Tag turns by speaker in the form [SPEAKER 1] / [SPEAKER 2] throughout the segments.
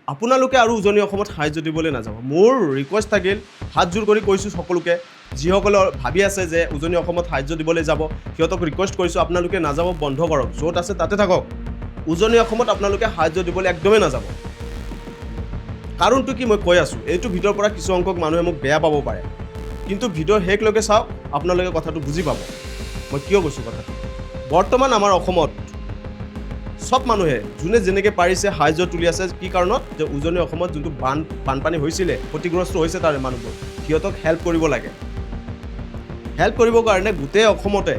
[SPEAKER 1] আপোনালোকে আৰু উজনি অসমত সাহায্য দিবলৈ নাযাব। মোৰ ৰিকুৱেষ্ট থাকিল, হাত জোৰ কৰি কৈছোঁ সকলোকে, যিসকলে ভাবি আছে যে উজনি অসমত সাহায্য দিবলৈ যাব, সিহঁতক ৰিকুৱেষ্ট কৰিছোঁ আপোনালোকে নাযাব, বন্ধ কৰক। য'ত আছে তাতে থাকক। উজনি অসমত আপোনালোকে সাহায্য দিবলৈ একদমেই নাযাব। কাৰণটো কি মই কৈ আছোঁ, এইটো ভিডিঅ'ৰ পৰা কিছু সংখ্যক মানুহে মোক বেয়া পাব পাৰে, কিন্তু ভিডিঅ'ৰ শেষলৈকে চাওক, আপোনালোকে কথাটো বুজি পাব মই কিয় কৈছোঁ কথাটো। বৰ্তমান আমাৰ অসমত সব মানুহে যোনে যেনেকৈ পাৰিছে সাহায্য তুলি আছে। কি কাৰণত? যে উজনি অসমত যোনটো বানপানী হৈছিলে, ক্ষতিগ্ৰস্ত হৈছে তাৰে মানুহবোৰ, সিহঁতক হেল্প কৰিব লাগে। হেল্প কৰিবৰ কাৰণে গোটেই অসমতে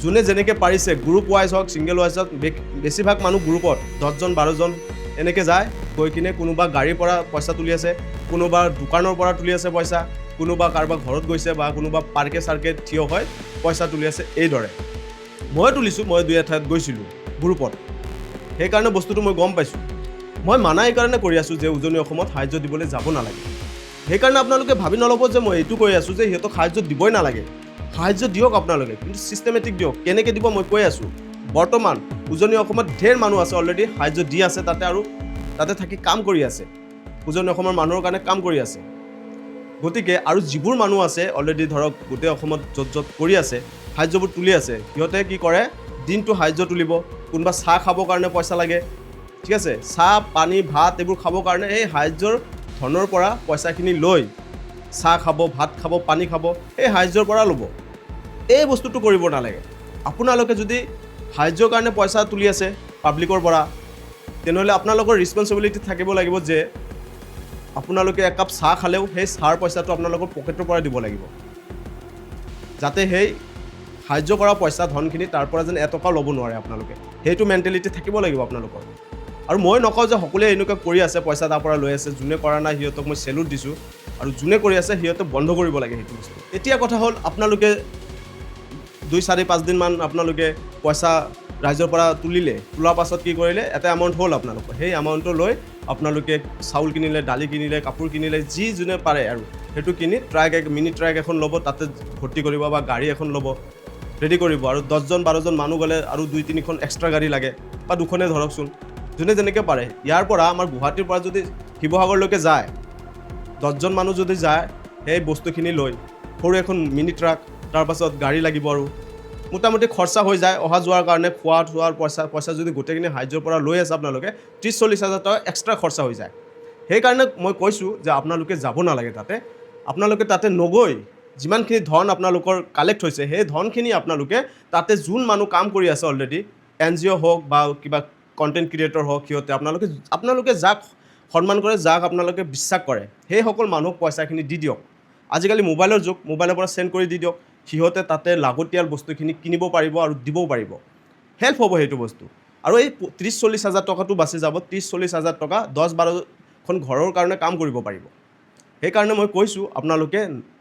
[SPEAKER 1] যোনে যেনেকৈ পাৰিছে, গ্ৰুপ ৱাইজ হওক, ছিংগল ৱাইজ হওক, বেছিভাগ মানুহ গ্ৰুপত 10জন 12জন এনেকৈ যায়, গৈ কিনে কোনোবা গাড়ীৰ পৰা পইচা তুলি আছে, কোনোবা দোকানৰ পৰা তুলি আছে পইচা, কোনোবা কাৰোবাৰ ঘৰত গৈছে বা কোনোবা পাৰ্কে চাৰ্কে থিয় হৈ পইচা তুলি আছে। এইদৰে মই তুলিছোঁ, মই 2 এঠাইত গৈছিলোঁ গ্ৰুপত, সেইকাৰণে বস্তুটো মই গম পাইছোঁ। মই মানা এইকাৰণে কৰি আছোঁ যে উজনি অসমত সাহায্য দিবলৈ যাব নালাগে। সেইকাৰণে আপোনালোকে ভাবি নল'ব যে মই এইটো কৈ আছোঁ যে সিহঁতক সাহায্য দিবই নালাগে। সাহায্য দিয়ক আপোনালোকে, কিন্তু ছিষ্টেমেটিক দিয়ক। কেনেকৈ দিব মই কৈ আছোঁ। বৰ্তমান উজনি অসমত ঢেৰ মানুহ আছে, অলৰেডি সাহায্য দি আছে তাতে, আৰু তাতে থাকি কাম কৰি আছে, উজনি অসমৰ মানুহৰ কাৰণে কাম কৰি আছে। গতিকে আৰু যিবোৰ মানুহ আছে অলৰেডি ধৰক গোটেই অসমত য'ত য'ত কৰি আছে, সাহায্যবোৰ তুলি আছে, সিহঁতে কি কৰে, দিনটো সাহায্য তুলিব। কোনোবা চাহ খাবৰ কাৰণে পইচা লাগে, ঠিক আছে, চাহ পানী ভাত এইবোৰ খাবৰ কাৰণে এই সাহায্যৰ ধনৰ পৰা পইচাখিনি লৈ চাহ খাব, ভাত খাব, পানী খাব, এই সাহায্যৰ পৰা ল'ব। এই বস্তুটো কৰিব নালাগে। আপোনালোকে যদি সাহায্যৰ কাৰণে পইচা তুলি আছে পাব্লিকৰ পৰা, তেনেহ'লে আপোনালোকৰ ৰেছপনচিবিলিটি থাকিব লাগিব যে আপোনালোকে একাপ চাহ খালেও সেই চাহৰ পইচাটো আপোনালোকৰ পকেটৰ পৰা দিব লাগিব, যাতে সেই সাহায্য কৰা পইচা ধনখিনি তাৰ পৰা যেন এটকাও ল'ব নোৱাৰে আপোনালোকে। সেইটো মেণ্টেলিটি থাকিব লাগিব আপোনালোকৰ। আৰু মই নকওঁ যে সকলোৱে এনেকুৱা কৰি আছে, পইচা তাৰ পৰা লৈ আছে। যোনে কৰা নাই সিহঁতক মই চেলুট দিছোঁ, আৰু যোনে কৰি আছে সিহঁতে বন্ধ কৰিব লাগে সেইটো বস্তু। এতিয়া কথা হ'ল, আপোনালোকে 2-4-5 দিনমান আপোনালোকে পইচা ৰাইজৰ পৰা তুলিলে, তোলাৰ পাছত কি কৰিলে, এটা এমাউণ্ট হ'ল আপোনালোকৰ। সেই এমাউণ্টটো লৈ আপোনালোকে চাউল কিনিলে, দালি কিনিলে, কাপোৰ কিনিলে, যি যোনে পাৰে আৰু সেইটো কিনি মিনি ট্ৰাক এখন ল'ব, তাতে ভৰ্তি কৰিব, বা গাড়ী এখন ল'ব, ৰেডি কৰিব। আৰু 10জন 12জন মানুহ গ'লে আৰু 2-3খন এক্সট্ৰা গাড়ী লাগে, বা 2খনে ধৰকচোন, যোনে যেনেকৈ পাৰে। ইয়াৰ পৰা আমাৰ গুৱাহাটীৰ পৰা যদি শিৱসাগৰলৈকে যায়, 10জন মানুহ যদি যায়, সেই বস্তুখিনি লৈ সৰু এখন মিনি ট্ৰাক, তাৰপাছত গাড়ী লাগিব, আৰু মোটামুটি খৰচা হৈ যায় অহা যোৱাৰ কাৰণে, খোৱা থোৱাৰ পইচা যদি গোটেইখিনি সাহায্যৰ পৰা লৈ আছে আপোনালোকে, 30-40 হাজাৰ টকা এক্সট্ৰা খৰচা হৈ যায়। সেইকাৰণে মই কৈছোঁ যে আপোনালোকে যাব নালাগে তাতে। আপোনালোকে তাতে নগৈ যিমানখিনি ধন আপোনালোকৰ কালেক্ট হৈছে, সেই ধনখিনি আপোনালোকে তাতে যোন মানুহ কাম কৰি আছে অলৰেডি, NGO হওক বা কিবা কণ্টেণ্ট ক্ৰিয়েটৰ হওক, সিহঁতে আপোনালোকে যাক সন্মান কৰে, যাক আপোনালোকে বিশ্বাস কৰে, সেইসকল মানুহক পইচাখিনি দি দিয়ক। আজিকালি মোবাইলৰ যুগ, মোবাইলৰ পৰা চেণ্ড কৰি দি দিয়ক। সিহঁতে তাতে লাগতিয়াল বস্তুখিনি কিনিব পাৰিব আৰু দিবও পাৰিব। হেল্প হ'ব সেইটো বস্তু। আৰু এই 30-40 হাজাৰ টকাটো বাচি যাব। 30-40 হাজাৰ টকা 10-12খন ঘৰৰ কাৰণে কাম কৰিব পাৰিব। সেইকাৰণে মই কৈছোঁ, আপোনালোকে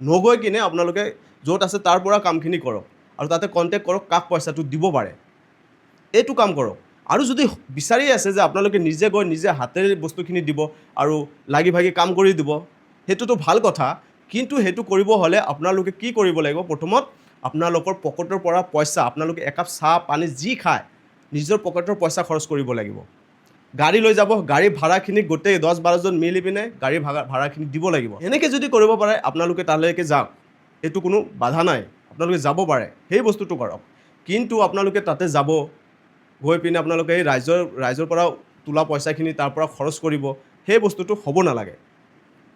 [SPEAKER 1] নগৈ কিনে আপোনালোকে য'ত আছে তাৰ পৰা কামখিনি কৰক, আৰু তাতে কণ্টেক্ট কৰক কাক পইচাটো দিব পাৰে, এইটো কাম কৰক। আৰু যদি বিচাৰি আছে যে আপোনালোকে নিজে গৈ নিজে হাতেৰে বস্তুখিনি দিব আৰু লাগি ভাগি কাম কৰি দিব, সেইটোতো ভাল কথা। কিন্তু সেইটো কৰিব হ'লে আপোনালোকে কি কৰিব লাগিব, প্ৰথমত আপোনালোকৰ পকেটৰ পৰা পইচা, আপোনালোকে একাপ চাহ পানী যি খায়, নিজৰ পকেটৰ পইচা খৰচ কৰিব লাগিব। গাড়ী লৈ যাব, গাড়ী ভাড়াখিনি গোটেই 10-12জন মিলি পিনে গাড়ী ভাড়াখিনি দিব লাগিব। এনেকৈ যদি কৰিব পাৰে আপোনালোকে তালৈকে যাওক, এইটো কোনো বাধা নাই, আপোনালোকে যাব পাৰে, সেই বস্তুটো কৰক। কিন্তু আপোনালোকে তাতে যাব, গৈ পিনে আপোনালোকে এই ৰাইজৰ পৰা তোলা পইচাখিনি তাৰ পৰা খৰচ কৰিব, সেই বস্তুটো হ'ব নালাগে।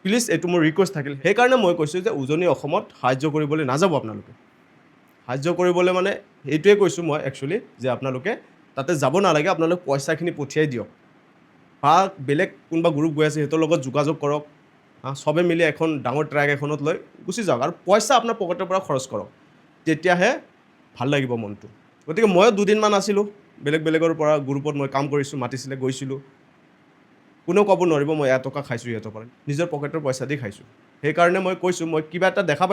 [SPEAKER 1] প্লিজ, এইটো মোৰ ৰিকুৱেষ্ট থাকিল। সেইকাৰণে মই কৈছোঁ যে উজনি অসমত সাহায্য কৰিবলৈ নাযাব আপোনালোকে। সাহায্য কৰিবলৈ মানে এইটোৱে কৈছোঁ মই একচুৱেলি, যে আপোনালোকে তাতে যাব নালাগে, আপোনালোকে পইচাখিনি পঠিয়াই দিয়ক, বা বেলেগ কোনোবা গ্ৰুপ গৈ আছে সিহঁতৰ লগত যোগাযোগ কৰক, চবে মিলি এখন ডাঙৰ ট্ৰাক এখনত লৈ গুচি যাওক, আৰু পইচা আপোনাৰ পকেটৰ পৰা খৰচ কৰক, তেতিয়াহে ভাল লাগিব মনটো। গতিকে ময়ো 2 দিনমান আছিলোঁ, বেলেগৰ পৰা গ্ৰুপত মই কাম কৰিছোঁ, মাতিছিলে, গৈছিলোঁ। কোনেও ক'ব নোৱাৰিব মই এটকা খাইছোঁ সিহঁতৰ পৰা, নিজৰ পকেটৰ পইচা দি খাইছোঁ। সেইকাৰণে মই কৈছোঁ, মই কিবা এটা দেখা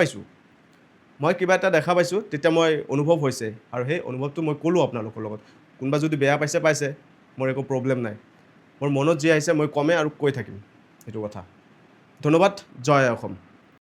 [SPEAKER 1] পাইছোঁ, তেতিয়া মই অনুভৱ হৈছে, আৰু সেই অনুভৱটো মই ক'লোঁ আপোনালোকৰ লগত। কোনোবা যদি বেয়া পাইছে, মোৰ একো প্ৰব্লেম নাই। মোৰ মনত যি আহিছে মই ক'মেই আৰু কৈ থাকিম সেইটো কথা। ধন্যবাদ। জয় অসম।